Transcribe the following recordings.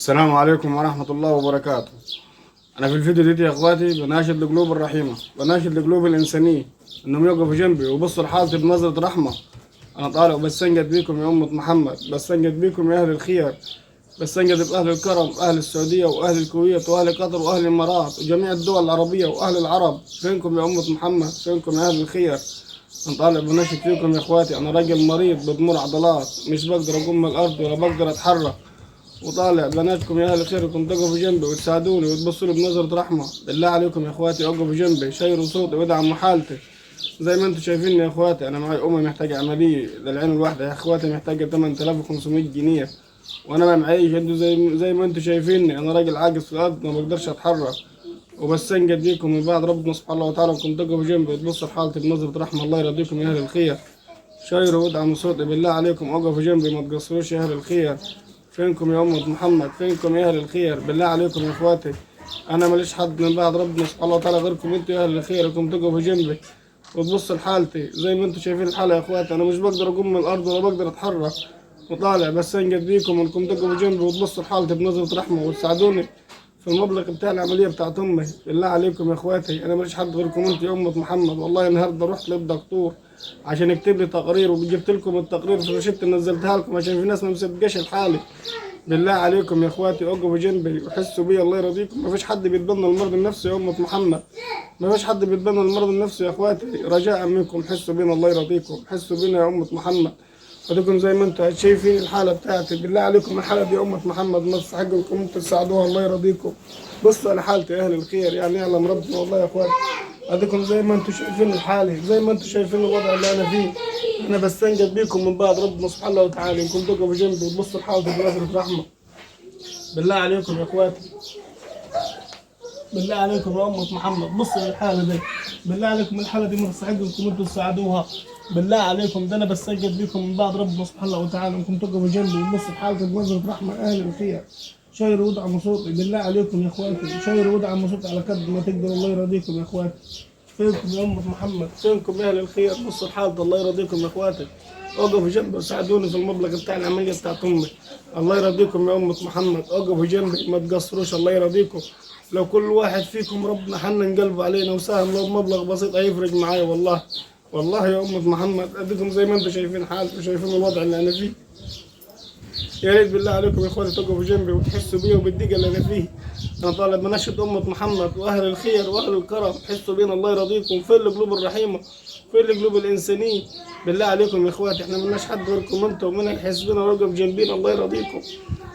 السلام عليكم ورحمة الله وبركاته. أنا في الفيديو دي يا إخواتي بناشد القلوب الرحيمة، بناشد القلوب الإنسانية إنهم يقفوا جنبي ويبصوا لحالتي بنظرة رحمة. أنا طالع بستنجد بيكم يا أمة محمد، بستنجد بيكم يا أهل الخير، بستنجد بأهل الكرم، أهل السعودية وأهل الكويت وأهل قطر وأهل الإمارات وجميع الدول العربية وأهل العرب. فينكم يا أمة محمد؟ فينكم يا أهل الخير؟ أنا طالع بناشد فيكم يا إخواتي. أنا راجل مريض بضمور عضلات، مش بقدر أقوم من الأرض ولا بقدر أتحرك، وطالع بناتكم يا اهل الخير انكم تقفوا جنبي وتساعدوني وتبصوا لي بنظرة رحمة. بالله عليكم يا اخواتي اقفوا جنبي، شيروا صوتي وادعموا حالتي. زي ما انتم شايفيني يا اخواتي، انا معي امي محتاجة عملية للعين الواحدة يا اخواتي، محتاجة 8500 جنيه، وانا ما معيش. انتوا زي ما انتم شايفيني انا راجل عاجز في الارض ما بقدرش اتحرك، وبستنجد بيكم من بعد ربنا سبحانه وتعالى انكم تقفوا جنبي وتبصوا لحالتي بنظرة رحمة. الله يرضيكم يا اهل الخير، شيروا وادعموا صوتي. بالله عليكم اقفوا جنبي، ما تقصروش يا اهل الخير. فينكم يا أمة محمد؟ فينكم يا أهل الخير؟ بالله عليكم يا إخواتي، أنا ماليش حد من بعد ربنا سبحانه وتعالى غيركم أنتوا يا أهل الخير، انكم تقفوا جنبي وتبصوا لحالتي زي ما أنتوا شايفين الحالة يا إخواتي. أنا مش بقدر أقوم من الأرض ولا بقدر أتحرك، وطالع بس أنجد بيكم إنكم تقفوا جنبي وتبصوا لحالتي بنظرة رحمة وتساعدوني في المبلغ بتاع العملية بتاعت أمي. بالله عليكم يا إخواتي، أنا ماليش حد غيركم أنتوا يا أمة محمد. والله النهاردة رحت للدكتور عشان يكتب لي تقرير، وجبت لكم التقرير في روشتة نزلتها لكم عشان في ناس ما مصدقاش الحالة. بالله عليكم يا اخواتي اقفوا جنبي وحسوا بي، الله يرضيكم. ما فيش حد بيتبنى المرض النفسي يا امة محمد، ما فيش حد بيتبنى المرض النفسي يا اخواتي. رجاء منكم حسوا بينا، الله يرضيكم حسوا بينا يا امة محمد. ودكم زي ما انتم شايفين الحالة بتاعتي. بالله عليكم الحالة دي يا امة محمد ما تستحق انكم انتم تساعدوها، الله يرضيكم. بصوا على حالتي يا اهل الخير، يعني يعلم ربنا والله يا اخواتي. اديكم زي ما انتم شايفين الحالة، زي ما انتم شايفين الوضع اللي انا فيه. انا بستنجد بيكم من بعد ربنا سبحانه وتعالى انكم تقفوا جنبي وتبصوا لحالتي بنظرة رحمة. بالله عليكم يا اخواتي، بالله عليكم يا أمة محمد بصوا للحالة دي. بالله عليكم الحالة دي ما تستحق انكم انتم تساعدوها. بالله عليكم ده انا بستنجد بيكم من بعد ربنا سبحانه وتعالى انكم تقفوا جنبي وتبصوا لحالتي بنظرة رحمة. اهل الخير شيروا وادعموا صوتي. بالله عليكم يا اخواتي شيروا وادعموا صوتي على قد ما تقدروا، الله يرضيكم يا اخواتي. فينكم يا أمة محمد؟ فينكم يا أهل الخير؟ بصوا لحالتي، الله يرضيكم يا اخواتي. اوقفوا جنبي وساعدوني في المبلغ بتاع العملية بتاعت امي. الله يرضيكم يا أمة محمد، اوقفوا جنبي ما تقصروش، الله يرضيكم. لو كل واحد فيكم ربنا حنن قلبه علينا وساهم لو بمبلغ بسيط هيفرق معايا والله. والله يا أمة محمد اديكم زي ما انتم شايفين حالتي وشايفين الوضع اللي انا فيه. يا ريت بالله عليكم يا اخواتي تقفوا جنبي وتحسوا بيا وبالدقه اللي انا فيه. انا طالب مناشد امه محمد واهل الخير واهل الكرم، حسوا بينا الله يرضيكم. فين القلوب الرحيمه؟ فين القلوب الانسانيه؟ بالله عليكم يا اخواتي، احنا ملناش حد غيركم انتم، ومن يحس بينا ويقف جنبينا الله يرضيكم.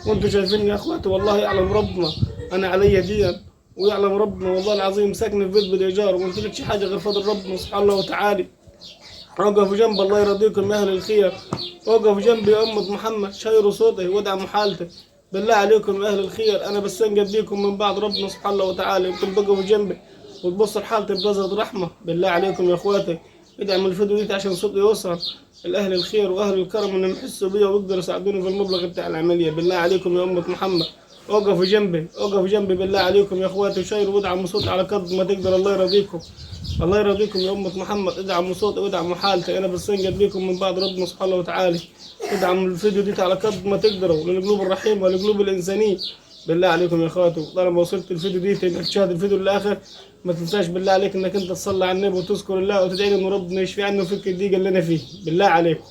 وانتم شايفيني يا اخواتي، والله يعلم ربنا انا علي دين، ويعلم ربنا والله العظيم ساكن في بيت بالايجار، وما قلتلكش حاجه غير فضل ربنا سبحانه وتعالى. اوقفوا جنب الله يرضيكم يا اهل الخير، اوقفوا جنبي يا أمة محمد، شيروا صوتي وادعموا حالتي. بالله عليكم يا اهل الخير، انا بستنجد بيكم من بعد ربنا سبحانه وتعالى انتم تقفوا جنبي وتبصوا لحالتي بنظرة رحمة. بالله عليكم يا اخواتي ادعموا الفيديو دي عشان صوتي يوصل الاهل الخير واهل الكرم انهم يحسوا بيا ويقدروا يساعدوني في المبلغ بتاع العملية. بالله عليكم يا أمة محمد اوقفوا جنبي، اوقفوا جنبي بالله عليكم يا اخواتي، وشيروا وادعموا صوتي على قد ما تقدر، الله يرضيكم. الله يرضيكم يا أمة محمد، ادعموا صوتي وادعموا حالتي. أنا بستنجد بيكم من بعد ربنا سبحانه وتعالى. ادعموا الفيديو دي على قد ما تقدروا للقلوب الرحيمة والقلوب الإنسانية. بالله عليكم يا اخواتي، طالما وصلت الفيديو دي انك تشاهد الفيديو للآخر، ما تنساش بالله عليك انك انت تصلي على النبي وتذكر الله وتدعي له ان ربنا يشفي عنه ويفك الضيق اللي انا فيه. بالله عليكم.